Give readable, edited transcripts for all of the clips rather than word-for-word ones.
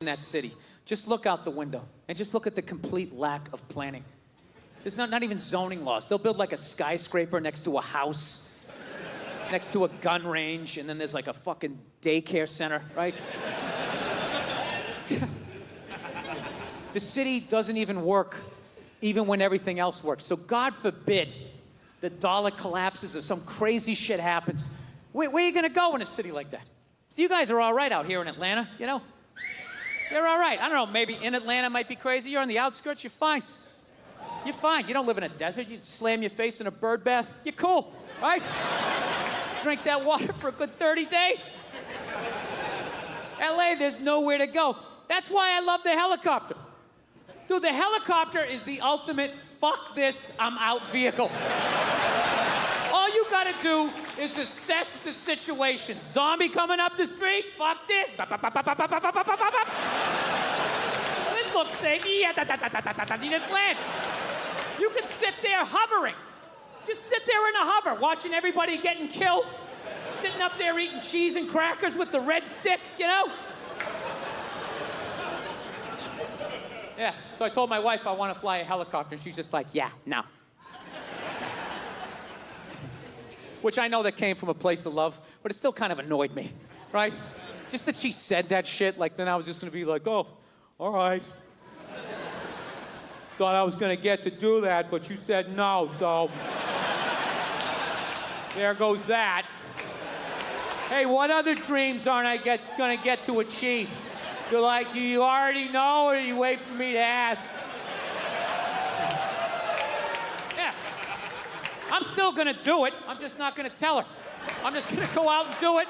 in that city. Just look out the window and just look at the complete lack of planning. There's not even zoning laws. They'll build like a skyscraper next to a house, next to a gun range, and then there's like a fucking daycare center, right? The city doesn't even work, even when everything else works. So God forbid the dollar collapses or some crazy shit happens. Where are you gonna go in a city like that? So you guys are all right out here in Atlanta, you know? You're all right. I don't know, maybe in Atlanta might be crazy. You're on the outskirts, you're fine. You're fine. You don't live in a desert. You slam your face in a bird bath. You're cool, right? Drink that water for a good 30 days. LA, there's nowhere to go. That's why I love the helicopter. Dude, the helicopter is the ultimate fuck this, I'm out vehicle. All you gotta do is assess the situation. Zombie coming up the street, fuck this. This looks safe. You just land. You can sit there hovering. Just sit there in a hover, watching everybody getting killed. Sitting up there eating cheese and crackers with the red stick, you know? Yeah, so I told my wife I want to fly a helicopter, and she's just like, yeah, no. Which I know that came from a place of love, but it still kind of annoyed me, right? Just that she said that shit, like then I was just gonna be like, oh, all right. Thought I was gonna get to do that, but you said no, so there goes that. Hey, what other dreams aren't I gonna get to achieve? You're like, do you already know, or do you wait for me to ask? Yeah. I'm still gonna do it. I'm just not gonna tell her. I'm just gonna go out and do it,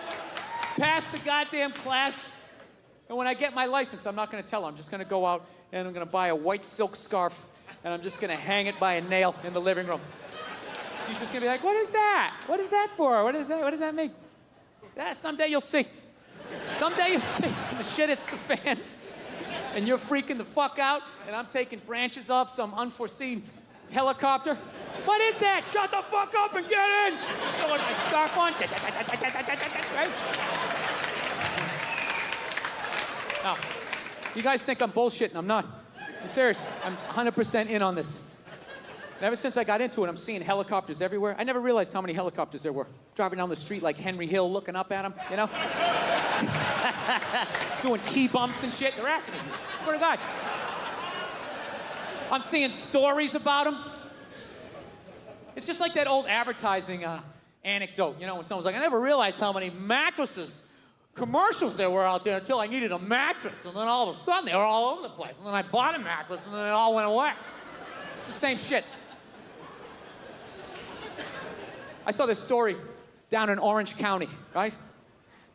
pass the goddamn class, and when I get my license, I'm not gonna tell her. I'm just gonna go out and I'm gonna buy a white silk scarf, and I'm just gonna hang it by a nail in the living room. She's just gonna be like, what is that? What is that for? What is that? What does that mean? Yeah, someday you'll see. Someday you'll see. The shit hits the fan, and you're freaking the fuck out, and I'm taking branches off some unforeseen helicopter. What is that? Shut the fuck up and get in! Throwing my scarf on. Right? Now, you guys think I'm bullshitting. I'm not. I'm serious. I'm 100% in on this. And ever since I got into it, I'm seeing helicopters everywhere. I never realized how many helicopters there were. Driving down the street like Henry Hill, looking up at them, you know? Doing key bumps and shit. They're after me. Swear to God. I'm seeing stories about them. It's just like that old advertising anecdote, you know, when someone's like, I never realized how many mattresses, commercials there were out there until I needed a mattress, and then all of a sudden they were all over the place, and then I bought a mattress, and then it all went away. It's the same shit. I saw this story down in Orange County, right?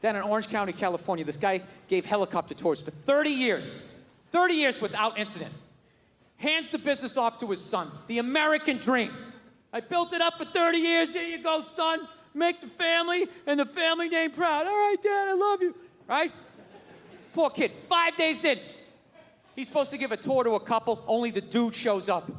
Down in Orange County, California, this guy gave helicopter tours for 30 years. 30 years without incident. Hands the business off to his son. The American dream. I built it up for 30 years. Here you go, son. Make the family and the family name proud. All right, Dad, I love you. Right? This poor kid, 5 days in. He's supposed to give a tour to a couple. Only the dude shows up.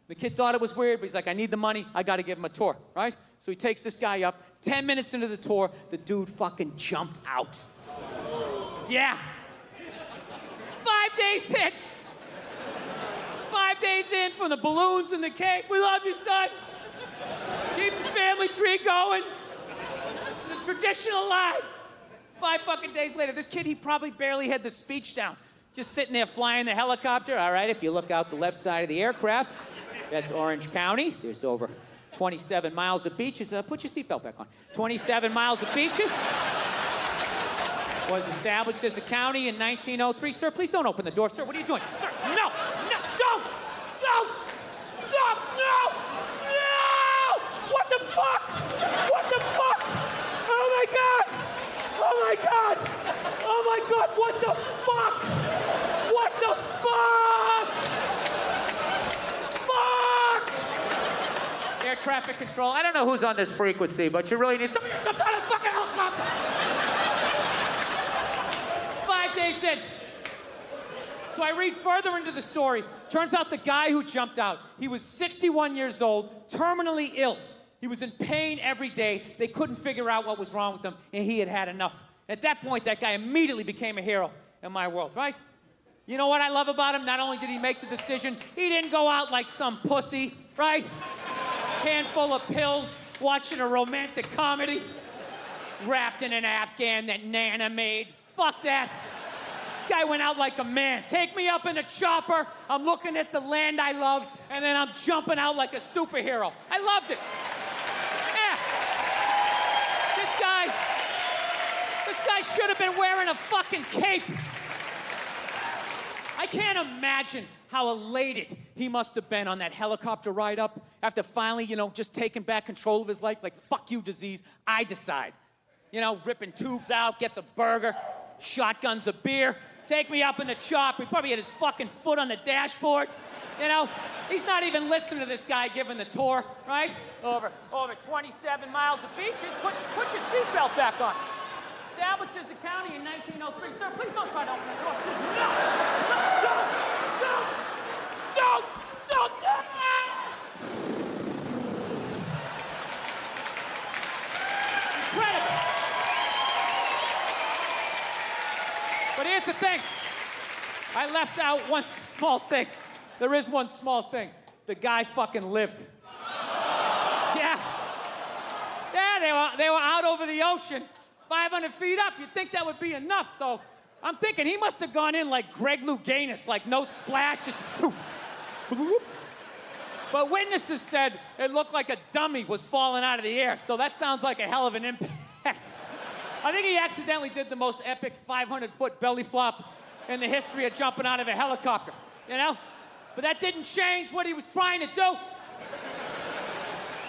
The kid thought it was weird, but he's like, I need the money. I got to give him a tour. Right? So he takes this guy up. 10 minutes into the tour, the dude fucking jumped out. Yeah. 5 days in. 5 days in, from the balloons and the cake. We love you, son. Keep the family tree going. The tradition alive. 5 fucking days later, this kid, he probably barely had the speech down. Just sitting there flying the helicopter. All right, if you look out the left side of the aircraft, that's Orange County. There's over 27 miles of beaches. Put your seatbelt back on. 27 miles of beaches. Was established as a county in 1903. Sir, please don't open the door. Sir, what are you doing? Sir, no, don't! Don't! Stop! No! No! What the fuck? What the fuck? Oh my God! Oh my God! Oh my God! What the fuck? What the fuck? Fuck! Air traffic control. I don't know who's on this frequency, but you really need some kind of fucking helicopter. 5 days in. So I read further into the story. Turns out the guy who jumped out, he was 61 years old, terminally ill. He was in pain every day. They couldn't figure out what was wrong with him, and he had had enough. At that point, that guy immediately became a hero in my world, right? You know what I love about him? Not only did he make the decision, he didn't go out like some pussy, right? Handful of pills, watching a romantic comedy, wrapped in an Afghan that Nana made. Fuck that. This guy went out like a man. Take me up in a chopper, I'm looking at the land I love, and then I'm jumping out like a superhero. I loved it. Yeah. This guy should have been wearing a fucking cape. I can't imagine how elated he must have been on that helicopter ride up after finally, just taking back control of his life. Like, fuck you, disease, I decide. Ripping tubes out, gets a burger, shotguns a beer, take me up in the chopper. He probably had his fucking foot on the dashboard. He's not even listening to this guy giving the tour, right? Over 27 miles of beaches. Put your seatbelt back on. Established as a county in 1903. Sir, please don't try to open the door. No! Don't! Incredible. But here's the thing. I left out one small thing. There is one small thing. The guy fucking lived. Yeah, they were out over the ocean, 500 feet up. You'd think that would be enough, so I'm thinking he must have gone in like Greg Louganis, like no splash, just... But witnesses said it looked like a dummy was falling out of the air, so that sounds like a hell of an impact. I think he accidentally did the most epic 500-foot belly flop in the history of jumping out of a helicopter, But that didn't change what he was trying to do.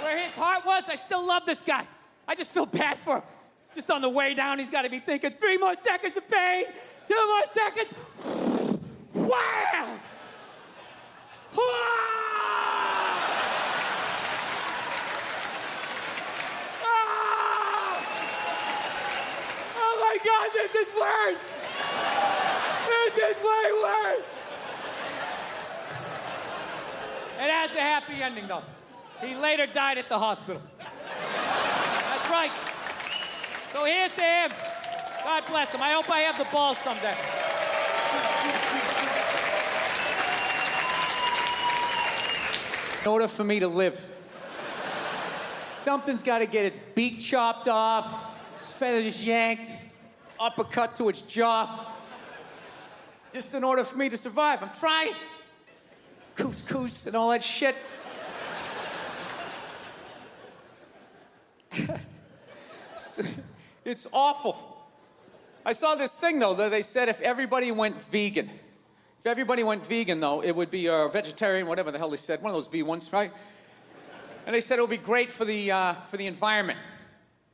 Where his heart was, I still love this guy. I just feel bad for him. Just on the way down, he's got to be thinking, 3 more seconds of pain, 2 more seconds. Wow! Oh my God, this is worse! This is way worse! It has a happy ending, though. He later died at the hospital. That's right. So here's to him. God bless him. I hope I have the balls someday. In order for me to live, something's got to get its beak chopped off, its feathers yanked, uppercut to its jaw. Just in order for me to survive. I'm trying. Couscous and all that shit. It's awful. I saw this thing, though, that they said if everybody went vegan. If everybody went vegan, though, it would be a vegetarian, whatever the hell they said. One of those V ones, right? And they said it would be great for the environment.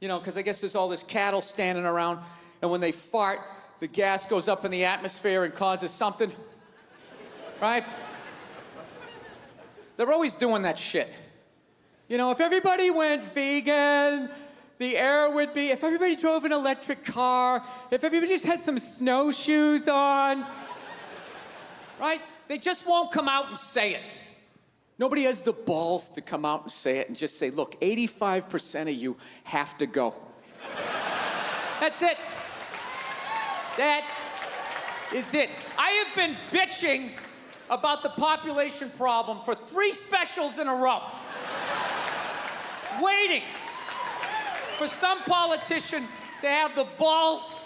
Because I guess there's all this cattle standing around, and when they fart, the gas goes up in the atmosphere and causes something. Right? They're always doing that shit. If everybody went vegan, the air would be, if everybody drove an electric car, if everybody just had some snowshoes on, right? They just won't come out and say it. Nobody has the balls to come out and say it and just say, look, 85% of you have to go. That's it. That is it. I have been bitching about the population problem for 3 specials in a row. Waiting for some politician to have the balls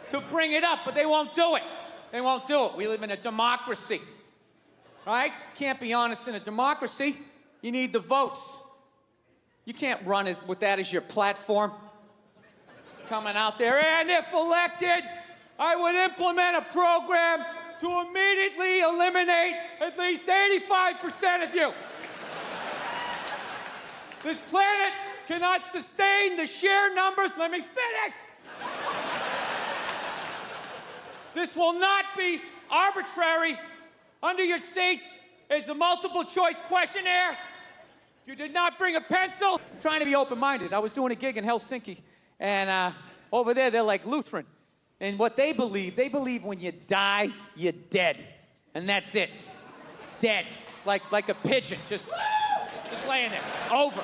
to bring it up, but they won't do it. They won't do it. We live in a democracy, right? Can't be honest in a democracy. You need the votes. You can't run with that as your platform. Coming out there, and if elected, I would implement a program to immediately eliminate at least 85% of you. This planet cannot sustain the sheer numbers. Let me finish. This will not be arbitrary. Under your seats is a multiple choice questionnaire. If you did not bring a pencil, I'm trying to be open-minded. I was doing a gig in Helsinki, and over there, they're like Lutheran. And what they believe when you die, you're dead. And that's it. Dead. Like a pigeon, just laying there. Over.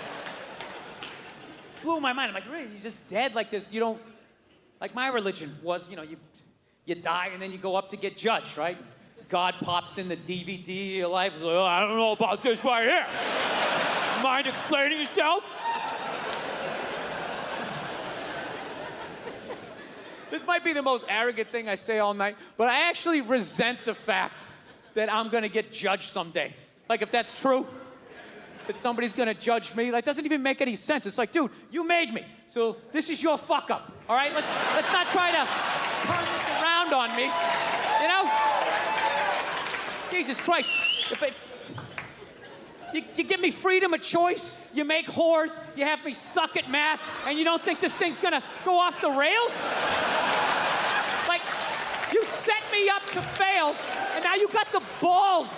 Blew my mind. I'm like, really? You're just dead like this? You don't... Like my religion was, you die and then you go up to get judged, right? God pops in the DVD of your life. He's like, oh, I don't know about this right here. Mind explaining yourself? This might be the most arrogant thing I say all night, but I actually resent the fact that I'm gonna get judged someday. Like, if that's true, that somebody's gonna judge me, like, doesn't even make any sense. It's like, dude, you made me, so this is your fuck up, all right? Let's not try to turn this around on me, you know? Jesus Christ, you give me freedom of choice, you make whores, you have me suck at math, and you don't think this thing's gonna go off the rails? Like, you set me up to fail, and now you got the balls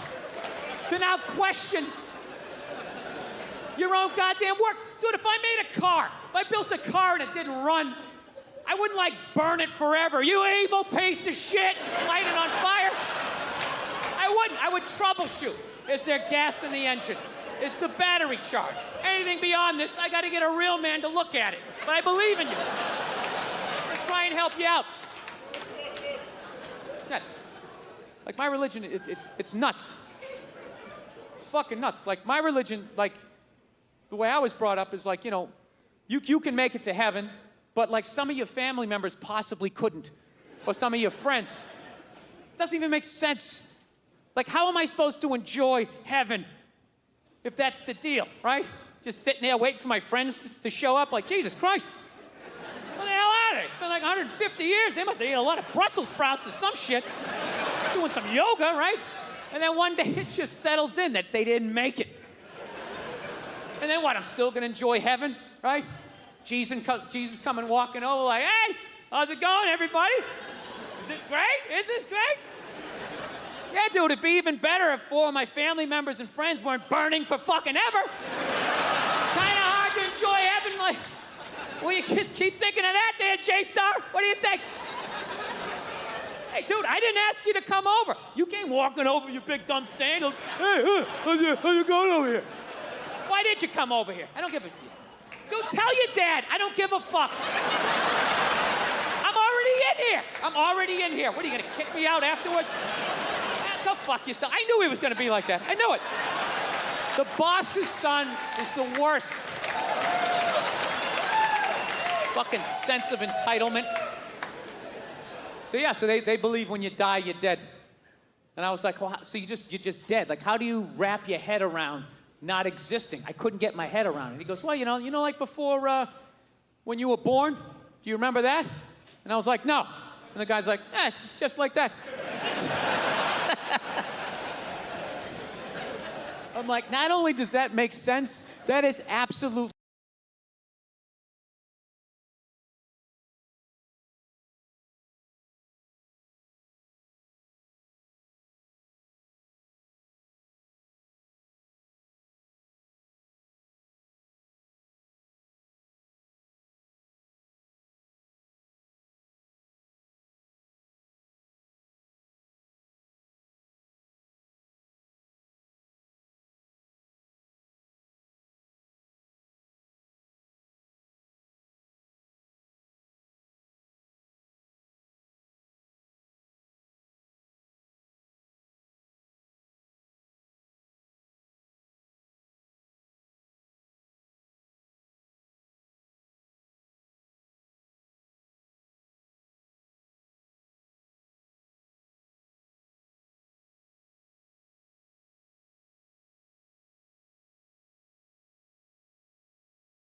to now question your own goddamn work. Dude, if I made a car, if I built a car and it didn't run, I wouldn't, like, burn it forever. You evil piece of shit, light it on fire. I wouldn't. I would troubleshoot. Is there gas in the engine? Is the battery charged? Anything beyond this, I gotta get a real man to look at it. But I believe in you. I'm gonna try and help you out. That's, like, my religion, it's nuts. It's fucking nuts. Like, my religion, like, the way I was brought up is like, you know, you can make it to heaven, but like some of your family members possibly couldn't, or some of your friends. It doesn't even make sense. Like, how am I supposed to enjoy heaven if that's the deal, right? Just sitting there waiting for my friends to show up, like, Jesus Christ. What the hell are they? It's been like 150 years. They must have eaten a lot of Brussels sprouts or some shit. Doing some yoga, right? And then one day it just settles in that they didn't make it. And then what? I'm still gonna enjoy heaven, right? Jesus coming walking over like, hey, how's it going, everybody? Is this great? Isn't this great? Yeah, dude, it'd be even better if 4 of my family members and friends weren't burning for fucking ever. Kinda hard to enjoy heaven, like, will you just keep thinking of that there, J-Star? What do you think? Hey, dude, I didn't ask you to come over. You came walking over, you big dumb sandals. Hey, how's you going over here? Why did you come over here? I don't give a... Go tell your dad. I don't give a fuck. I'm already in here. What, are you gonna kick me out afterwards? Go fuck yourself. I knew he was gonna be like that. I knew it. The boss's son is the worst. Fucking sense of entitlement. So yeah, so they believe when you die, you're dead. And I was like, well, so you're just dead. Like, how do you wrap your head around not existing? I couldn't get my head around it. He goes, well, you know, like before, when you were born, do you remember that? And I was like, no. And the guy's like, it's just like that. I'm like, not only does that make sense, that is absolute